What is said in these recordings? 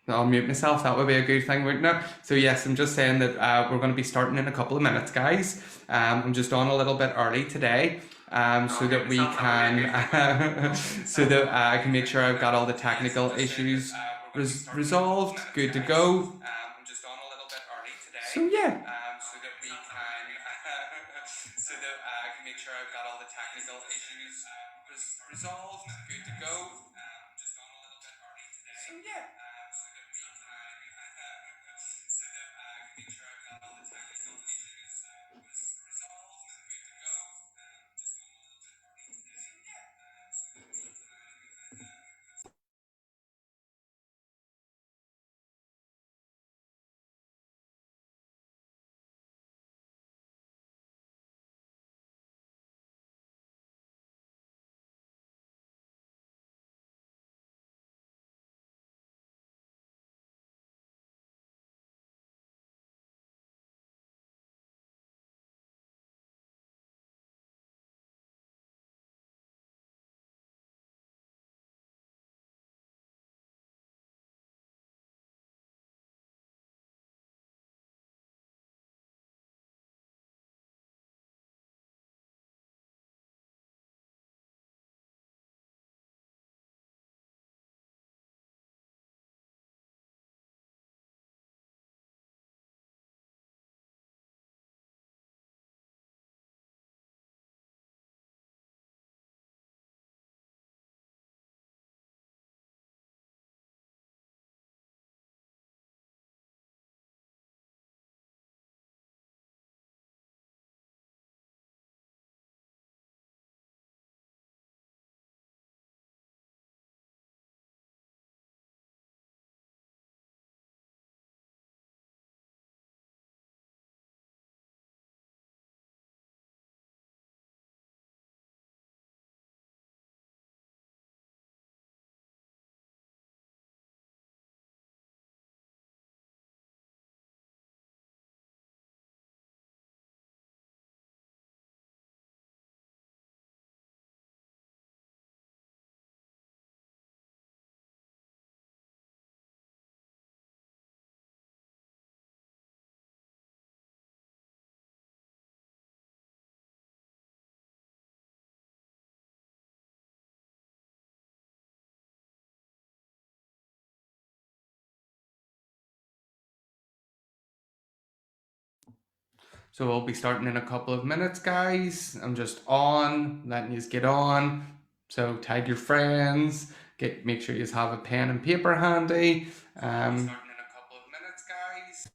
I'll mute myself. That would be a good thing, wouldn't it? So yes, I'm just saying that we're going to be starting in a couple of minutes, guys. I'm just on a little bit early today, so that we can, so that I can make sure I've got all the technical issues resolved, good to go. I'm just on a little bit early today. So yeah. So that we can, so that I can make sure I've got all the technical issues resolved, good to go. Just on a little bit early today. So yeah. So that we can, so that I can make sure I've got all the technical issues resolved, good to go. Just on a little bit early today. So yeah. So that we can. So we'll be starting in a couple of minutes, guys. I'm just on, letting you get on. So tag your friends. Make sure you have a pen and paper handy. Starting in a couple of minutes, guys.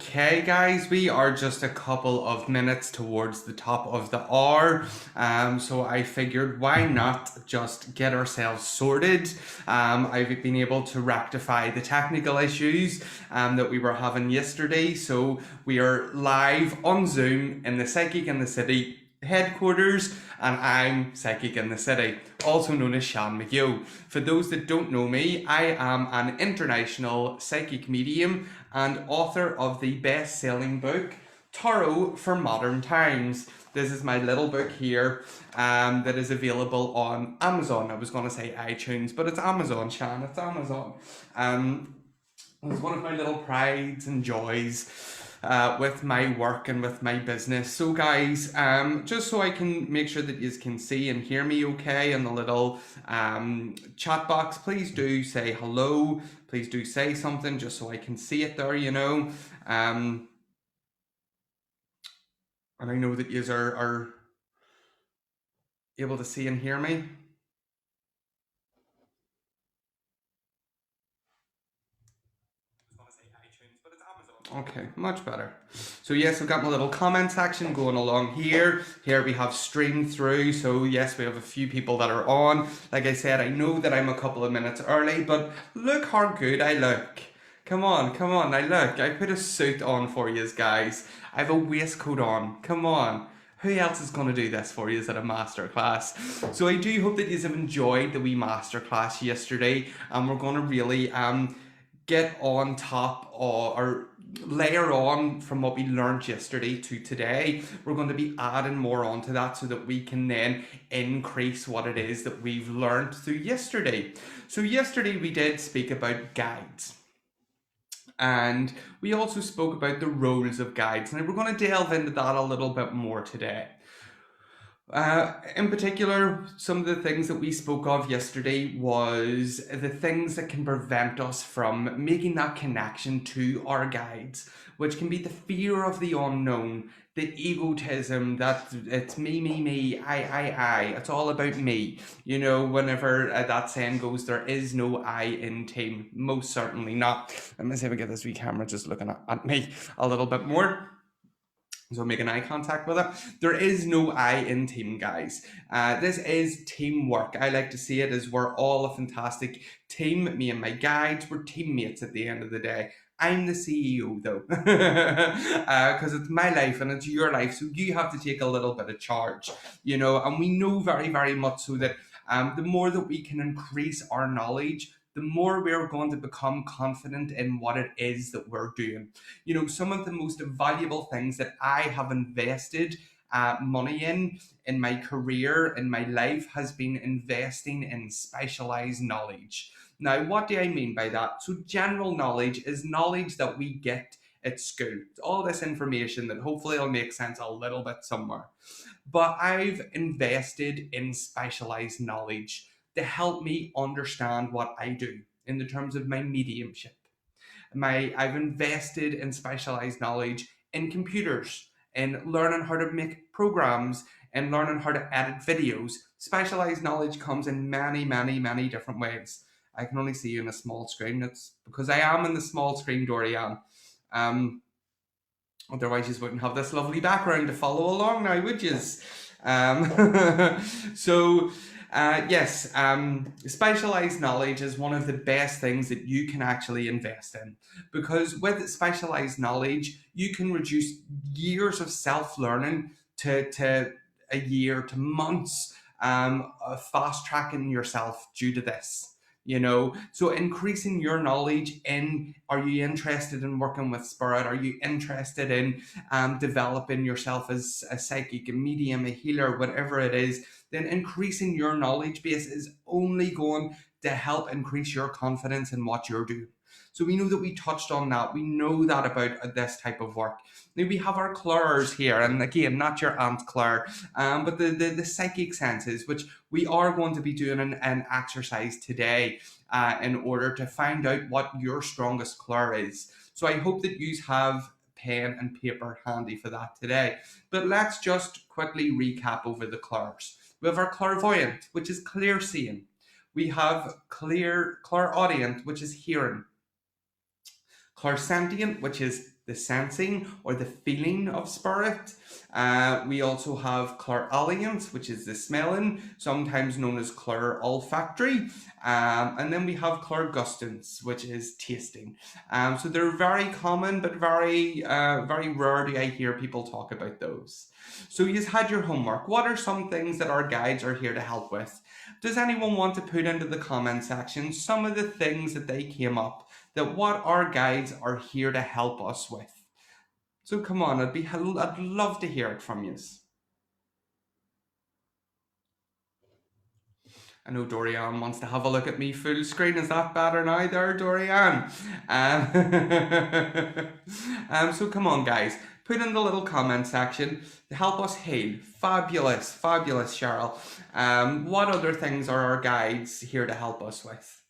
Okay, guys, we are just a couple of minutes towards the top of the hour. So I figured why not just get ourselves sorted. I've been able to rectify the technical issues that we were having yesterday. So we are live on Zoom in the Psychic in the City headquarters, and I'm Psychic in the City, also known as Shan McGill. For those that don't know me, I am an international psychic medium and author of the best-selling book Tarot for Modern Times. This is my little book here that is available on Amazon. I was going to say iTunes, but it's Amazon, Shan. It's Amazon. It's one of my little prides and joys with my work and with my business. So guys, just so I can make sure that you can see and hear me okay in the little chat box, please do say hello. Please do say something just so I can see it there, you know. And I know that you are able to see and hear me. Okay, much better. So yes, I've got my little comment section going along here. Here we have streamed through. So yes, we have a few people that are on. Like I said, I know that I'm a couple of minutes early, but look how good I look. Come on, I look. I put a suit on for you guys. I have a waistcoat on. Come on. Who else is going to do this for you at a masterclass? So I do hope that you have enjoyed the wee masterclass yesterday, and we're going to really get on top or layer on from what we learned yesterday to today. We're going to be adding more onto that so that we can then increase what it is that we've learned through yesterday. So yesterday we did speak about guides. And we also spoke about the roles of guides. Now we're going to delve into that a little bit more today. In particular, some of the things that we spoke of yesterday was the things that can prevent us from making that connection to our guides, which can be the fear of the unknown, the egotism that it's me, I, it's all about me. You know, whenever that saying goes, there is no I in team. Most certainly not. Let me see if I get this wee camera just looking at me a little bit more. So making eye contact with it. There is no I in team, guys. This is teamwork. I like to see it as we're all a fantastic team. Me and my guides, we're teammates at the end of the day. I'm the CEO though, because it's my life and it's your life, so you have to take a little bit of charge, you know. And we know very, very much so that the more that we can increase our knowledge, the more we're going to become confident in what it is that we're doing. You know, some of the most valuable things that I have invested money in my career, in my life, has been investing in specialized knowledge. Now, what do I mean by that? So general knowledge is knowledge that we get at school. It's all this information that hopefully will make sense a little bit somewhere. But I've invested in specialized knowledge to help me understand what I do in the terms of my mediumship. I've invested in specialized knowledge in computers, in learning how to make programs, and learning how to edit videos. Specialized knowledge comes in many, many, many different ways. I can only see you in a small screen. It's because I am in the small screen, Dorian. Otherwise, you wouldn't have this lovely background to follow along now, would you? So, yes, specialized knowledge is one of the best things that you can actually invest in, because with specialized knowledge, you can reduce years of self-learning to a year to months, fast tracking yourself due to this. You know, so increasing your knowledge in, are you interested in working with spirit? Are you interested in developing yourself as a psychic, a medium, a healer, whatever it is? Then increasing your knowledge base is only going to help increase your confidence in what you're doing. So we know that we touched on that. We know that about this type of work. Now we have our Claires here, and again, not your Aunt Claire, but the psychic senses, which we are going to be doing an exercise today in order to find out what your strongest Claire is. So I hope that you have pen and paper handy for that today. But let's just quickly recap over the Claires. We have our clairvoyant, which is clear seeing. We have clairaudient, which is hearing. Clairsentient, which is the sensing or the feeling of spirit. We also have clairaudience, which is the smelling, sometimes known as clairolfactory. And then we have clairgustance, which is tasting. So they're very common, but very rare do I hear people talk about those. So you've had your homework. What are some things that our guides are here to help with? Does anyone want to put into the comment section some of the things that they came up that what our guides are here to help us with? So come on, I'd love to hear it from you. I know Dorian wants to have a look at me full screen. Is that better now there, Dorian? So come on, guys. Put in the little comment section to help us heal. Fabulous, fabulous, Cheryl. What other things are our guides here to help us with?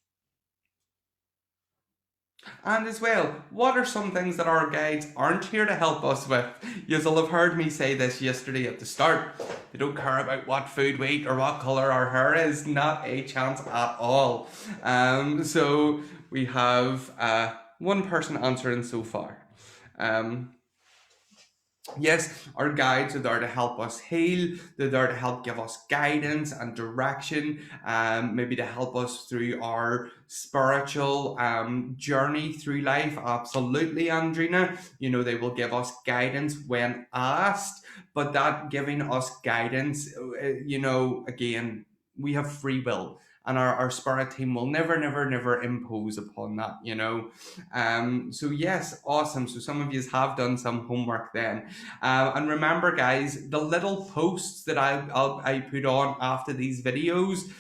And as well, what are some things that our guides aren't here to help us with? You'll have heard me say this yesterday at the start. They don't care about what food we eat or what colour our hair is. Not a chance at all. So we have one person answering so far. Yes, our guides are there to help us heal. They're there to help give us guidance and direction, maybe to help us through our spiritual journey through life. Absolutely, Andrina. You know, they will give us guidance when asked, but that giving us guidance, you know, again, we have free will. And our spirit team will never impose upon that, you know. So yes, awesome. So some of you have done some homework then. And remember, guys, the little posts that I put on after these videos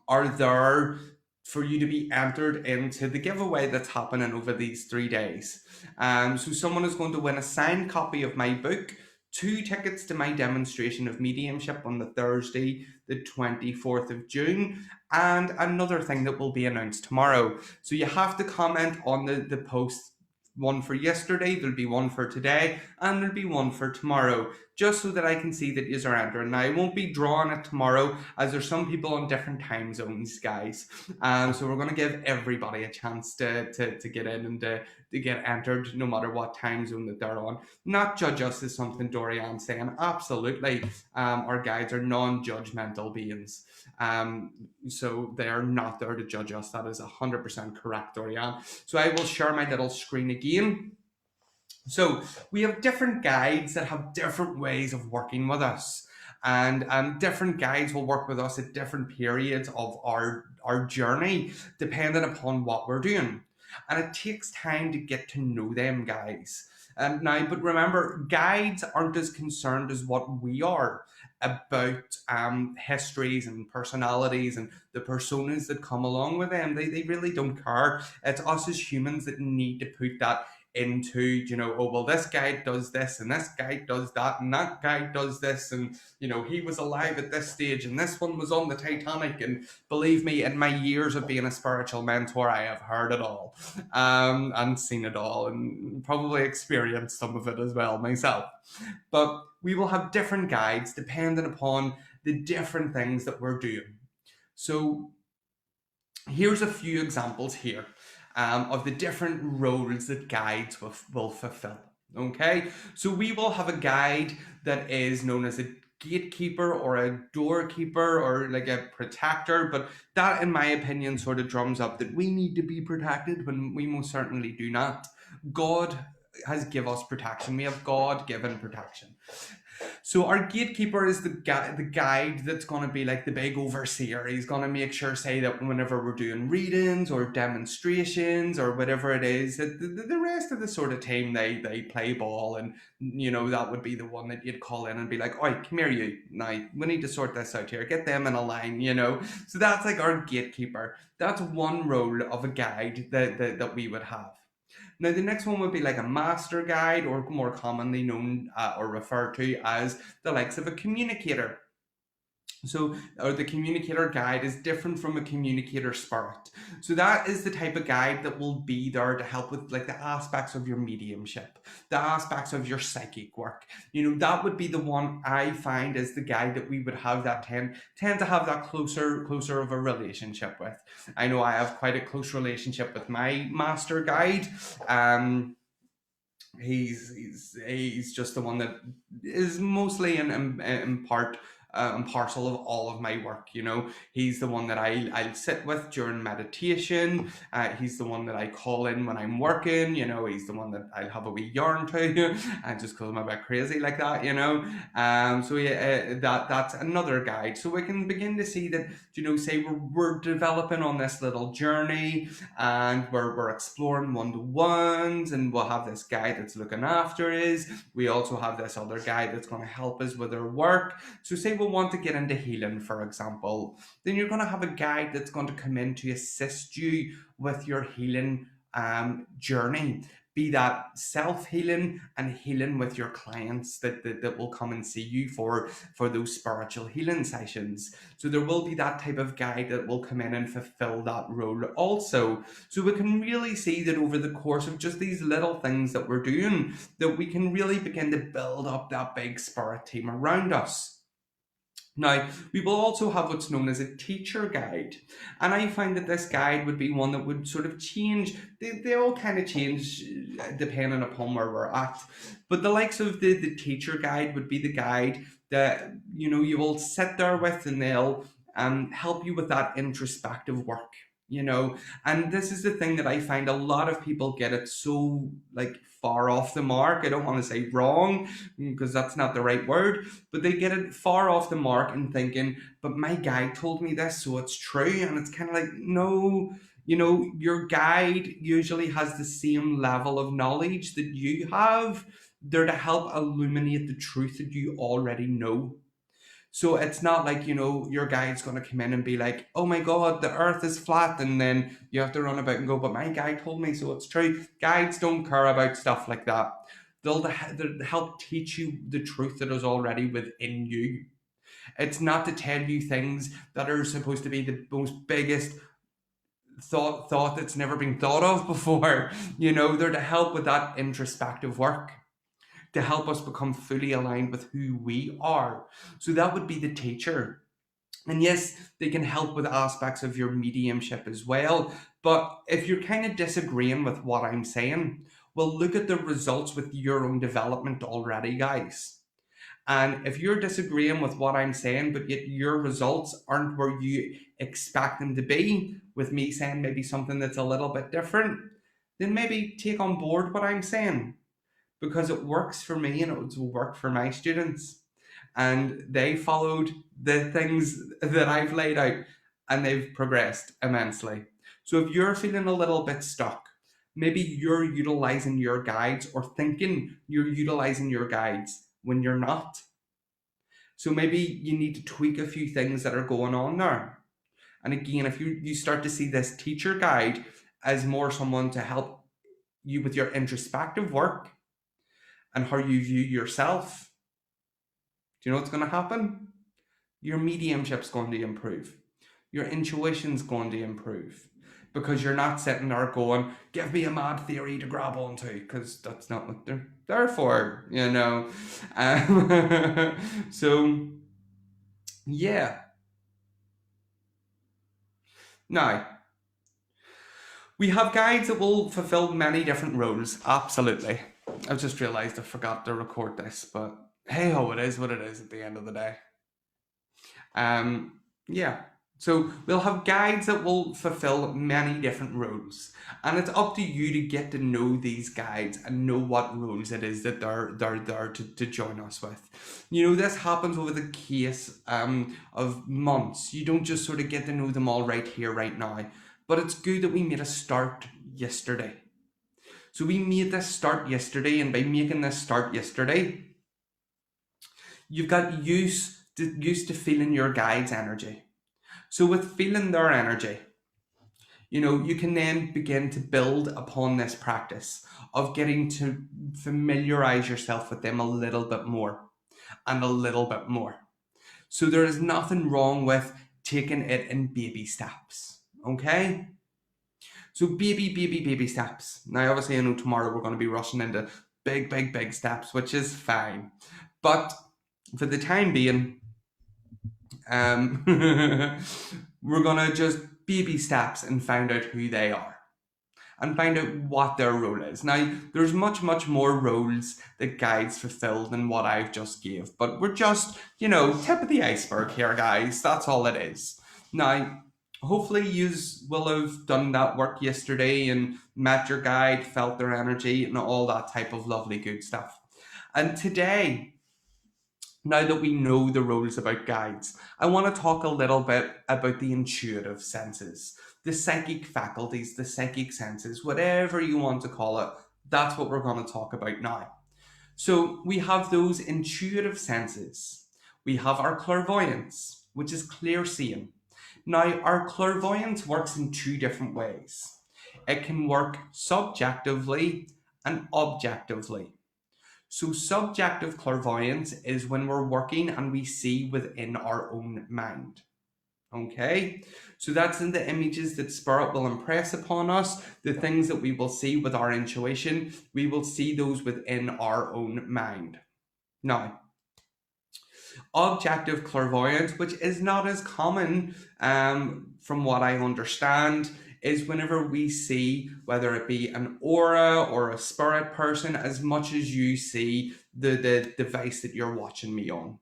are there for you to be entered into the giveaway that's happening over these 3 days. So someone is going to win a signed copy of my book, 2 tickets to my demonstration of mediumship on the Thursday, the 24th of June, and another thing that will be announced tomorrow. So you have to comment on the post. One for yesterday, there'll be one for today, and there'll be one for tomorrow, just so that I can see that yous are entering. Now, I won't be drawing it tomorrow, as there's some people on different time zones, guys. So we're going to give everybody a chance to get in and to get entered, no matter what time zone that they're on. Not judge us is something Dorian's saying. Absolutely, our guides are non-judgmental beings. So they are not there to judge us. That is 100% correct, Dorian. So I will share my little screen again. So we have different guides that have different ways of working with us. And different guides will work with us at different periods of our journey, depending upon what we're doing. And it takes time to get to know them, guys. Now, but remember, guides aren't as concerned as what we are about histories and personalities and the personas that come along with them. They really don't care. It's us as humans that need to put that into, you know, oh, well, this guy does this and this guy does that and that guy does this, and, you know, he was alive at this stage and this one was on the Titanic. And believe me, in my years of being a spiritual mentor, I have heard it all and seen it all and probably experienced some of it as well myself. But we will have different guides depending upon the different things that we're doing. So here's a few examples here of the different roles that guides will fulfill. Okay, so we will have a guide that is known as a gatekeeper or a doorkeeper or like a protector, but that, in my opinion, sort of drums up that we need to be protected when we most certainly do not. God has given us protection. We have God-given protection. So our gatekeeper is the guide that's going to be like the big overseer. He's going to make sure, say, that whenever we're doing readings or demonstrations or whatever it is, that the rest of the sort of team, they play ball, and, you know, that would be the one that you'd call in and be like, oi, come here, you, now, we need to sort this out here, get them in a line, you know. So that's like our gatekeeper. That's one role of a guide that we would have. Now, the next one would be like a master guide, or more commonly known or referred to as the likes of a communicator. So, or the communicator guide is different from a communicator spirit. So that is the type of guide that will be there to help with like the aspects of your mediumship, the aspects of your psychic work. That would be the one I find is the guide that we would have that tend to have that closer of a relationship with. I know I have quite a close relationship with my master guide. He's just the one that is mostly in part and parcel of all of my work. He's the one that I'll sit with during meditation. He's the one that I call in when I'm working. He's the one that I'll have a wee yarn to, and just because I'm a bit crazy like that. So yeah, that's another guide. So we can begin to see that, say we're developing on this little journey, and we're exploring one-to-ones, and we'll have this guide that's looking after us. We also have this other guide that's going to help us with our work. So say we want to get into healing, for example, then you're going to have a guide that's going to come in to assist you with your healing journey, be that self-healing and healing with your clients that will come and see you for those spiritual healing sessions. So there will be that type of guide that will come in and fulfill that role also. So we can really see that over the course of just these little things that we're doing, that we can really begin to build up that big spirit team around us. Now, we will also have what's known as a teacher guide. And I find that this guide would be one that would sort of change. They all kind of change depending upon where we're at. But the likes of the teacher guide would be the guide that, you will sit there with, and they'll help you with that introspective work. And this is the thing that I find a lot of people get it so like far off the mark. I don't want to say wrong, because that's not the right word, but they get it far off the mark and thinking, but my guide told me this, so it's true. And it's kind of like, no, your guide usually has the same level of knowledge that you have. They're to help illuminate the truth that you already know. So it's not like, your guide's going to come in and be like, oh my God, the earth is flat. And then you have to run about and go, but my guide told me, so it's true. Guides don't care about stuff like that. They'll help teach you the truth that is already within you. It's not to tell you things that are supposed to be the most biggest thought that's never been thought of before. They're to help with that introspective work, to help us become fully aligned with who we are. So that would be the teacher. And yes, they can help with aspects of your mediumship as well. But if you're kind of disagreeing with what I'm saying, well, look at the results with your own development already, guys. And if you're disagreeing with what I'm saying, but yet your results aren't where you expect them to be, with me saying maybe something that's a little bit different, then maybe take on board what I'm saying, because it works for me and it will work for my students. And they followed the things that I've laid out, and they've progressed immensely. So if you're feeling a little bit stuck, maybe you're utilizing your guides or thinking you're utilizing your guides when you're not. So maybe you need to tweak a few things that are going on there. And again, if you start to see this teacher guide as more someone to help you with your introspective work and how you view yourself, do you know what's going to happen? Your mediumship's going to improve. Your intuition's going to improve, because you're not sitting there going, give me a mad theory to grab onto, because that's not what they're there for, So, yeah. Now, we have guides that will fulfill many different roles, absolutely. I've just realised I forgot to record this, but hey ho, it is what it is at the end of the day. Yeah. So we'll have guides that will fulfill many different roles, and it's up to you to get to know these guides and know what roles it is that they're there to join us with. This happens over the case of months. You don't just sort of get to know them all right here, right now. But it's good that we made a start yesterday. So we made this start yesterday, and by making this start yesterday, you've got used to feeling your guide's energy. So with feeling their energy, you can then begin to build upon this practice of getting to familiarize yourself with them a little bit more and a little bit more. So there is nothing wrong with taking it in baby steps. Okay? So baby steps. Now obviously I know tomorrow we're going to be rushing into big steps, which is fine. But for the time being, we're going to just baby steps and find out who they are and find out what their role is. Now, there's much more roles that guides fulfill than what I've just gave, but we're just, tip of the iceberg here, guys. That's all it is. Now, hopefully you will have done that work yesterday and met your guide, felt their energy, and all that type of lovely good stuff. And today, now that we know the roles about guides, I want to talk a little bit about the intuitive senses, the psychic faculties, the psychic senses, whatever you want to call it. That's what we're going to talk about now. So we have those intuitive senses. We have our clairvoyance, which is clear seeing. Now, our clairvoyance works in two different ways. It can work subjectively and objectively. So subjective clairvoyance is when we're working and we see within our own mind. Okay, so that's in the images that spirit will impress upon us, the things that we will see with our intuition, we will see those within our own mind. Now, objective clairvoyance, which is not as common from what I understand, is whenever we see, whether it be an aura or a spirit person, as much as you see the device that you're watching me on.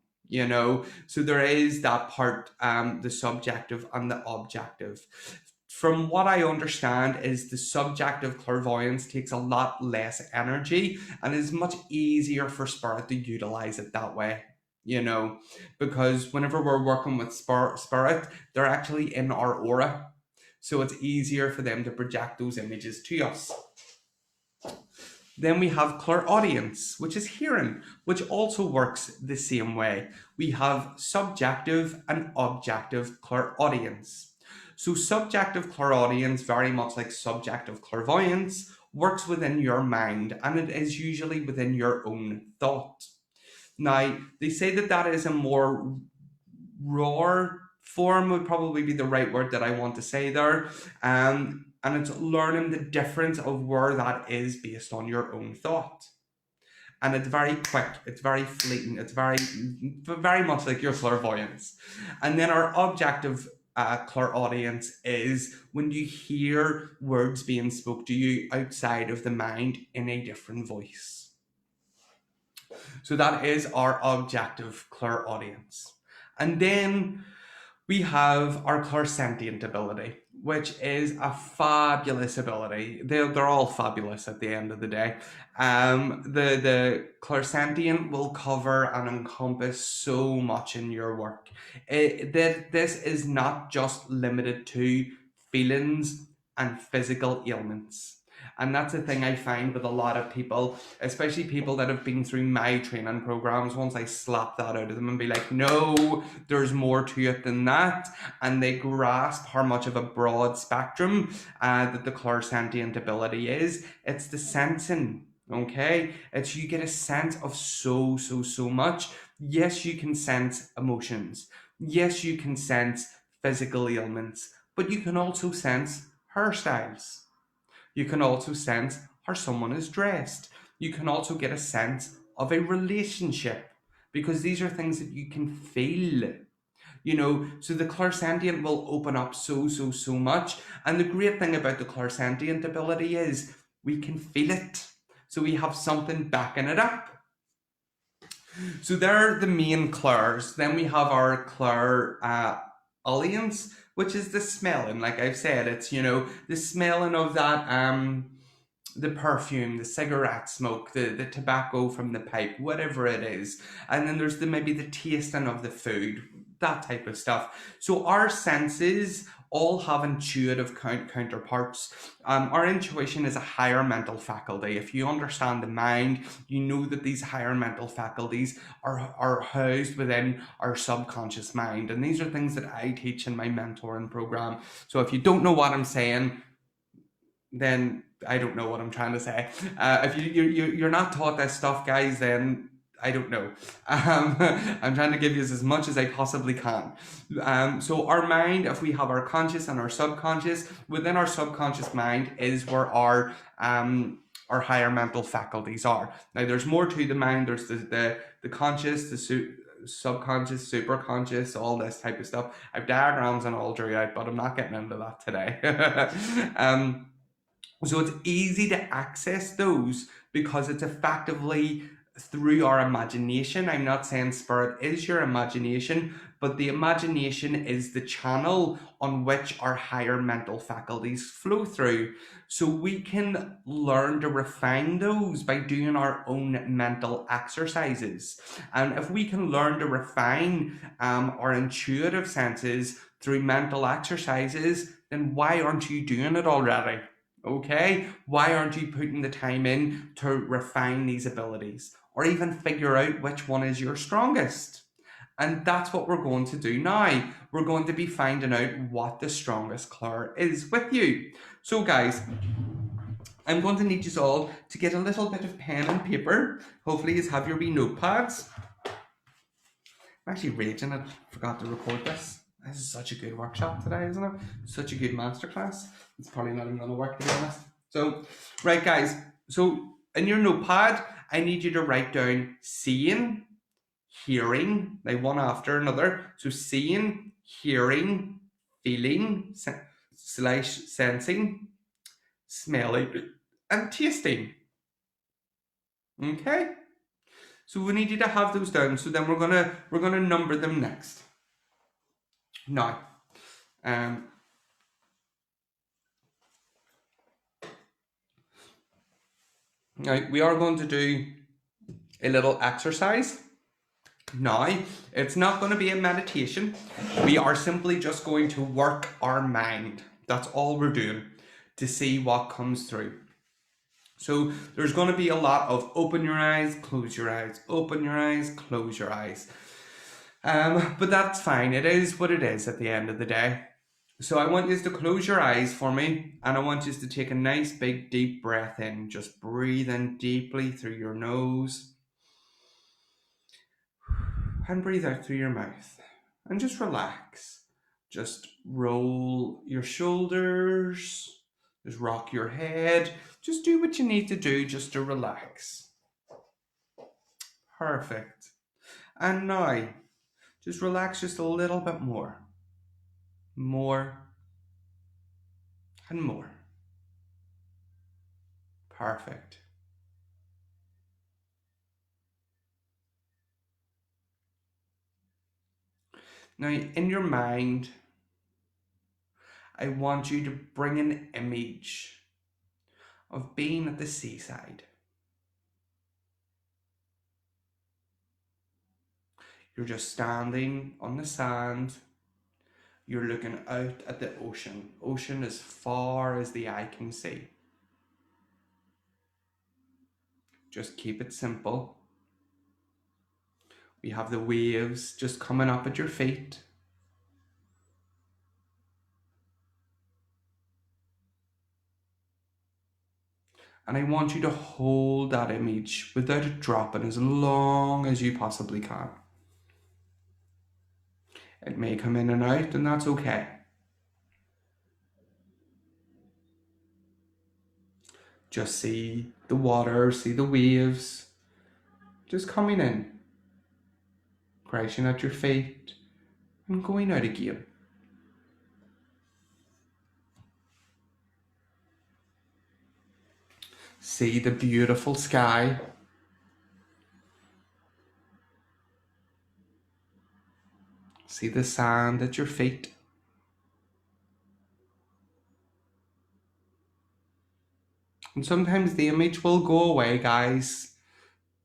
So there is that part, the subjective and the objective. From what I understand is the subjective clairvoyance takes a lot less energy and is much easier for spirit to utilize it that way. Because whenever we're working with spirit, they're actually in our aura. So it's easier for them to project those images to us. Then we have clairaudience, which is hearing, which also works the same way. We have subjective and objective clairaudience. So subjective clairaudience, very much like subjective clairvoyance, works within your mind, and it is usually within your own thought. Now, they say that is a more raw form, would probably be the right word that I want to say there. And it's learning the difference of where that is based on your own thought. And it's very quick, it's very fleeting, it's very much like your clairvoyance. And then our objective clairaudience is when you hear words being spoke to you outside of the mind in a different voice. So that is our objective clairaudience. And then we have our clairsentient ability, which is a fabulous ability. They're all fabulous at the end of the day. The clairsentient will cover and encompass so much in your work. This is not just limited to feelings and physical ailments. And that's the thing I find with a lot of people, especially people that have been through my training programs. Once I slap that out of them and be like, no, there's more to it than that. And they grasp how much of a broad spectrum that the clairsentient ability is. It's the sensing, okay? You get a sense of so much. Yes, you can sense emotions. Yes, you can sense physical ailments, but you can also sense hairstyles. You can also sense how someone is dressed. You can also get a sense of a relationship, because these are things that you can feel. So the clairsentient will open up so much. And the great thing about the clairsentient ability is we can feel it. So we have something backing it up. So they're the main clairs. Then we have our clairaudience, which is the smelling. Like I've said, it's, the smelling of that, the perfume, the cigarette smoke, the tobacco from the pipe, whatever it is. And then there's maybe the tasting of the food, that type of stuff. So our senses all have intuitive counterparts. Our intuition is a higher mental faculty. If you understand the mind, you know that these higher mental faculties are housed within our subconscious mind. And these are things that I teach in my mentoring program. So if you don't know what I'm saying, then I don't know what I'm trying to say. If you're not taught this stuff, guys, then I don't know. I'm trying to give you as much as I possibly can. So our mind, if we have our conscious and our subconscious, within our subconscious mind is where our higher mental faculties are. Now, there's more to the mind. There's the conscious, the subconscious, superconscious, all this type of stuff. I've diagrams and all drew out, but I'm not getting into that today. So it's easy to access those because it's effectively through our imagination. I'm not saying spirit is your imagination, but the imagination is the channel on which our higher mental faculties flow through. So we can learn to refine those by doing our own mental exercises. And if we can learn to refine our intuitive senses through mental exercises, then why aren't you doing it already? Okay, why aren't you putting the time in to refine these abilities or even figure out which one is your strongest? And that's what we're going to do now. We're going to be finding out what the strongest color is with you. So guys, I'm going to need you all to get a little bit of pen and paper. Hopefully you have your wee notepads. I'm actually raging I forgot to record this. This is such a good workshop today, isn't it? Such a good masterclass. It's probably not even going to work, to be honest. So, right guys, so in your notepad, I need you to write down seeing, hearing, now one after another. So seeing, hearing, feeling, slash sensing, smelling, and tasting. Okay? So we need you to have those down. So then we're gonna number them next. Now, now we are going to do a little exercise. Now, it's not going to be a meditation. We are simply just going to work our mind. That's all we're doing to see what comes through. So there's going to be a lot of open your eyes, close your eyes, open your eyes, close your eyes. But that's fine. It is what it is at the end of the day. So I want you to close your eyes for me, and I want you to take a nice big deep breath in. Just breathe in deeply through your nose and breathe out through your mouth, and just relax. Just roll your shoulders, just rock your head. Just do what you need to do just to relax. Perfect. And now, just relax just a little bit more. More. And more. Perfect. Now, in your mind, I want you to bring an image of being at the seaside. You're just standing on the sand. You're looking out at the ocean. Ocean as far as the eye can see. Just keep it simple. We have the waves just coming up at your feet. And I want you to hold that image without it dropping as long as you possibly can. It may come in and out, and that's okay. Just see the water, see the waves just coming in, crashing at your feet, and going out again. See the beautiful sky. See the sand at your feet. And sometimes the image will go away, guys.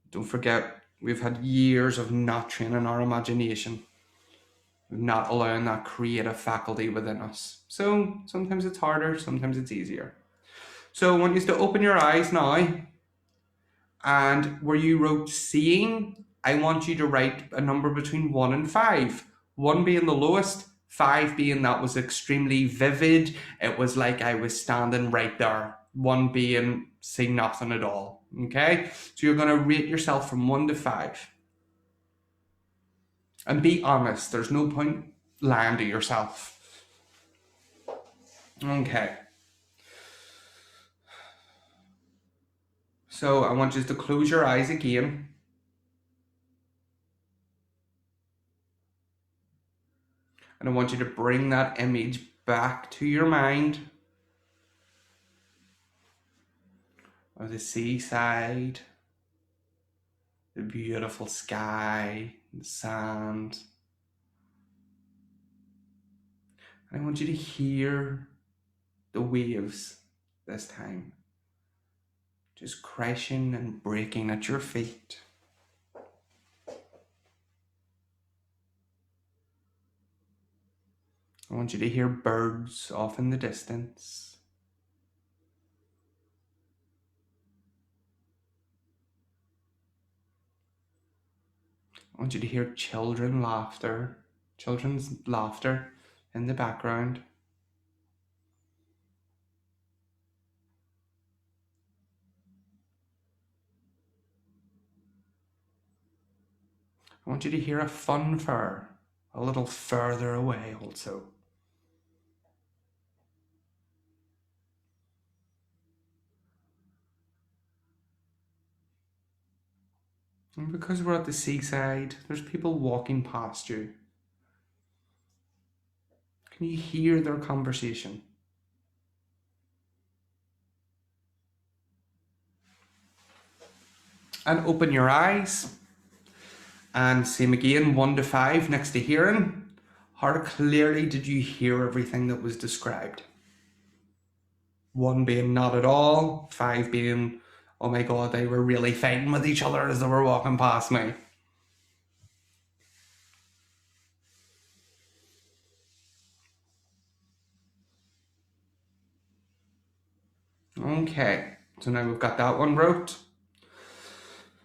Don't forget, we've had years of not training our imagination, not allowing that creative faculty within us. So sometimes it's harder, sometimes it's easier. So I want you to open your eyes now, and where you wrote seeing, I want you to write a number between 1 and 5. 1 being the lowest, 5 being that was extremely vivid. It was like I was standing right there. one being see nothing at all. Okay? So you're going to rate yourself from 1 to 5. And be honest. There's no point lying to yourself. Okay. So I want you to close your eyes again. And I want you to bring that image back to your mind of the seaside, the beautiful sky, the sand. And I want you to hear the waves this time, just crashing and breaking at your feet. I want you to hear birds off in the distance. I want you to hear children's laughter in the background. I want you to hear a funfair a little further away also. And because we're at the seaside, there's people walking past you. Can you hear their conversation? And open your eyes. And same again, 1 to 5 next to hearing. How clearly did you hear everything that was described? 1 being not at all, 5 being, oh my God, they were really fighting with each other as they were walking past me. Okay, so now we've got that one wrote.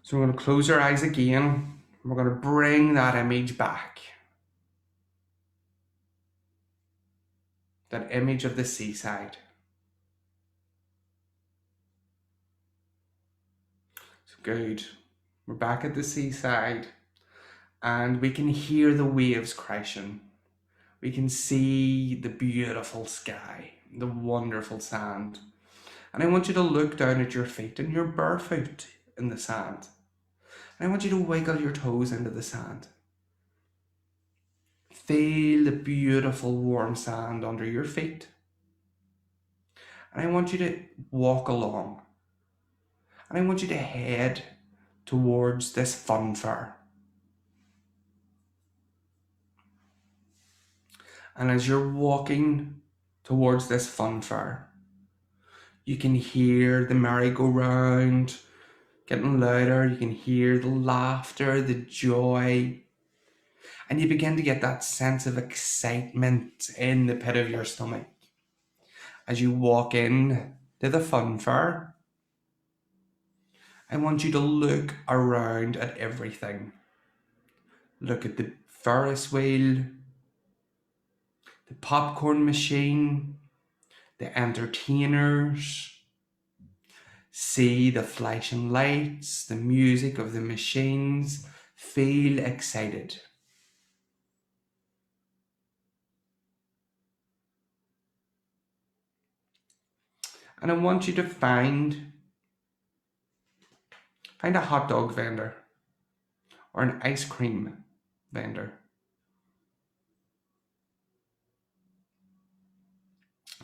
So we're going to close our eyes again. We're going to bring that image back. That image of the seaside. So good. We're back at the seaside and we can hear the waves crashing. We can see the beautiful sky, the wonderful sand. And I want you to look down at your feet and you're barefoot in the sand. And I want you to wiggle your toes into the sand. Feel the beautiful warm sand under your feet. And I want you to walk along. And I want you to head towards this funfair. And as you're walking towards this funfair, you can hear the merry-go-round getting louder. You can hear the laughter, the joy. And you begin to get that sense of excitement in the pit of your stomach. As you walk in to the funfair, I want you to look around at everything. Look at the Ferris wheel, the popcorn machine, the entertainers. See the flashing lights, the music of the machines. Feel excited. And I want you to find a hot dog vendor or an ice cream vendor.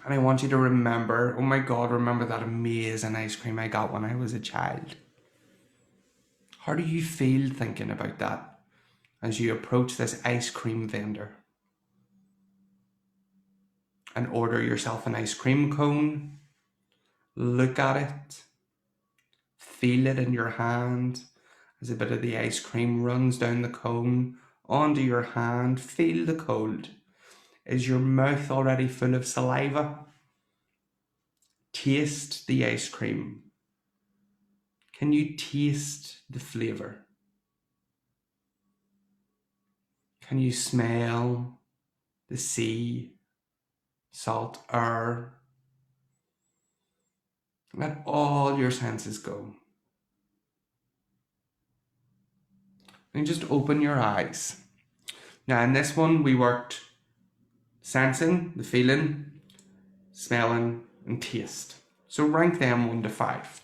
And I want you to remember, oh my God, remember that amazing ice cream I got when I was a child. How do you feel thinking about that as you approach this ice cream vendor? And order yourself an ice cream cone. Look at it. Feel it in your hand as a bit of the ice cream runs down the cone onto your hand. Feel the cold. Is your mouth already full of saliva? Taste the ice cream. Can you taste the flavor? Can you smell the sea, salt air? Let all your senses go. And just open your eyes. Now in this one we worked sensing, the feeling, smelling and taste. So rank them 1 to 5.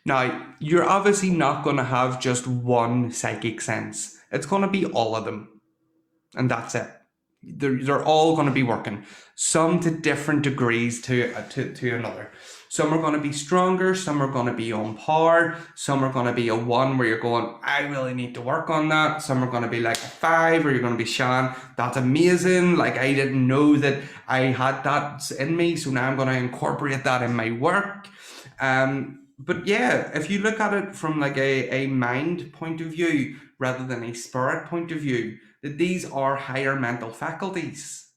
Now, you're obviously not going to have just one psychic sense. It's going to be all of them. And that's it. They're all going to be working. Some to different degrees to another. Some are going to be stronger. Some are going to be on par. Some are going to be a 1 where you're going, I really need to work on that. Some are going to be like a 5 where you're going to be, Sean, that's amazing. Like, I didn't know that I had that in me. So now I'm going to incorporate that in my work. But yeah, if you look at it from like a mind point of view rather than a spirit point of view, that these are higher mental faculties.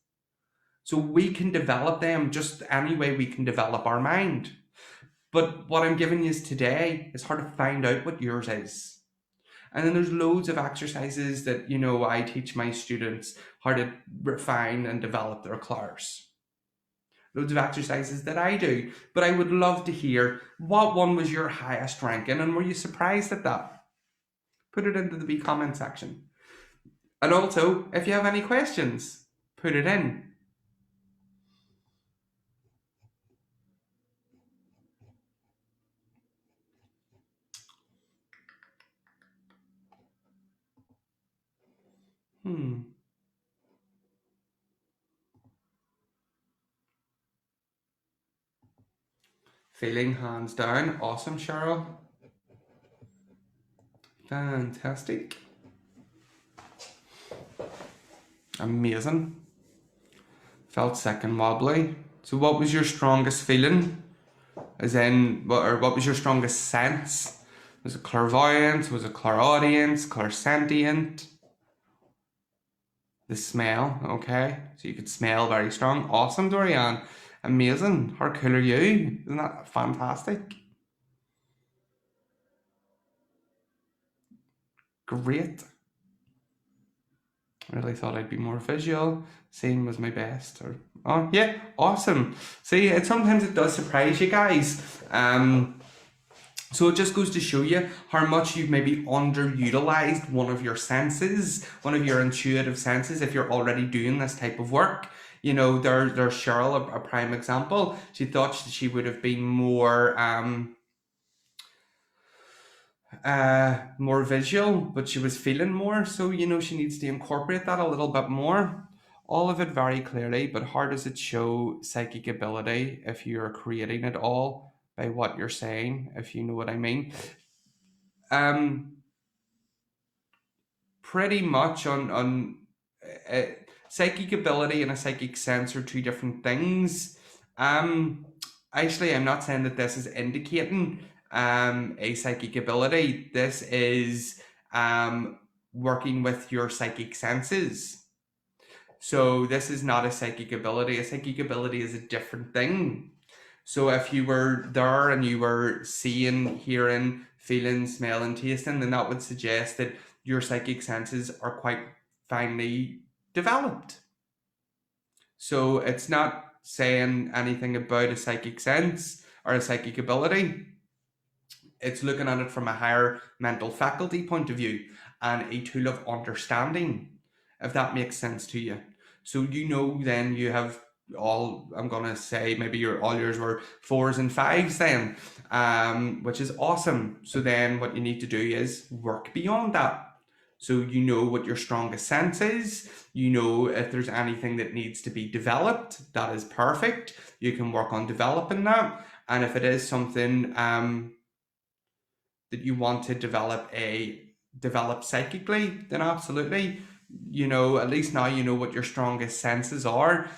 So we can develop them just any way we can develop our mind. But what I'm giving you today is how to find out what yours is. And then there's loads of exercises that, I teach my students how to refine and develop their clairs. Loads of exercises that I do, but I would love to hear what one was your highest ranking and were you surprised at that? Put it into the comment section. And also, if you have any questions, put it in. Feeling hands down. Awesome, Cheryl. Fantastic. Amazing. Felt sick and wobbly. So what was your strongest feeling? As in, what was your strongest sense? Was it clairvoyance? Was it clairaudience? Clairsentient? The smell, okay. So you could smell very strong. Awesome, Dorian. Amazing. How cool are you? Isn't that fantastic? Great. I really thought I'd be more visual. Seeing was my best. Oh yeah, awesome. See, sometimes it does surprise you guys. So it just goes to show you how much you've maybe underutilized one of your senses, one of your intuitive senses, if you're already doing this type of work. There's Cheryl, a prime example. She thought she would have been more visual, but she was feeling more. So, she needs to incorporate that a little bit more. All of it very clearly, but how does it show psychic ability if you're creating it all by what you're saying, if you know what I mean? Pretty much on psychic ability and a psychic sense are two different things. Actually, I'm not saying that this is indicating a psychic ability. This is working with your psychic senses. So this is not a psychic ability. A psychic ability is a different thing. So if you were there and you were seeing, hearing, feeling, smelling, tasting, then that would suggest that your psychic senses are quite finely developed. So it's not saying anything about a psychic sense or a psychic ability. It's looking at it from a higher mental faculty point of view and a tool of understanding, if that makes sense to you. So then you have all, I'm going to say maybe all yours were 4s and 5s then, which is awesome. So then what you need to do is work beyond that. So what your strongest sense is, if there's anything that needs to be developed, that is perfect. You can work on developing that. And if it is something that you want to develop psychically, then absolutely. At least now you know what your strongest senses are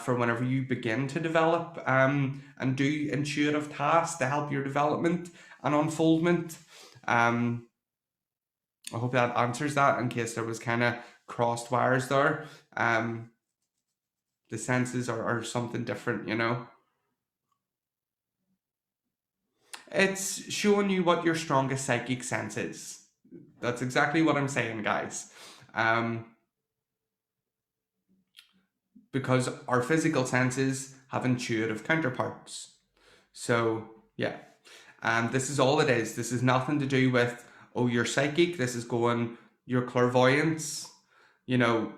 for whenever you begin to develop and do intuitive tasks to help your development and unfoldment. I hope that answers that in case there was kind of crossed wires there. The senses are something different, It's showing you what your strongest psychic sense is. That's exactly what I'm saying, guys. because our physical senses have intuitive counterparts. So yeah, and this is all it is. This is nothing to do with, oh, you're psychic. This is going, your clairvoyance, you know,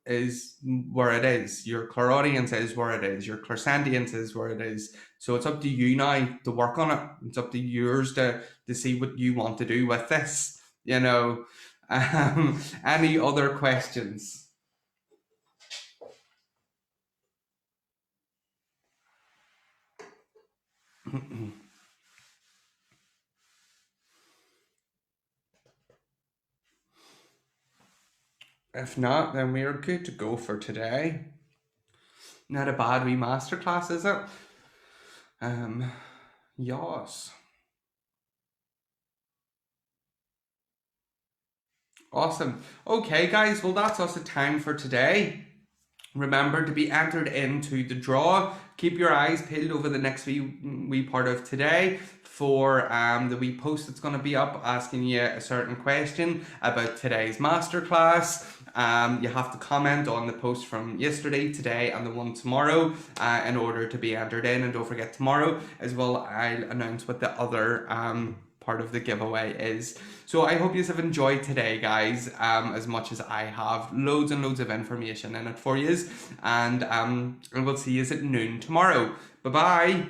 is where it is. Your clairaudience is where it is. Your clairsentience is where it is. So it's up to you now to work on it. It's up to yours to see what you want to do with this. You know, any other questions? If not, then we are good to go for today. Not a bad wee masterclass, is it? Yes. Awesome. Okay, guys, well, that's us a time for today. Remember to be entered into the draw. Keep your eyes peeled over the next wee part of today for the wee post that's going to be up asking you a certain question about today's masterclass. You have to comment on the post from yesterday, today, and the one tomorrow in order to be entered in. And don't forget, tomorrow as well, I'll announce what the other part of the giveaway is. So I hope you have enjoyed today, guys, as much as I have. Loads and loads of information in it for you, and we'll see you at noon tomorrow. Bye bye.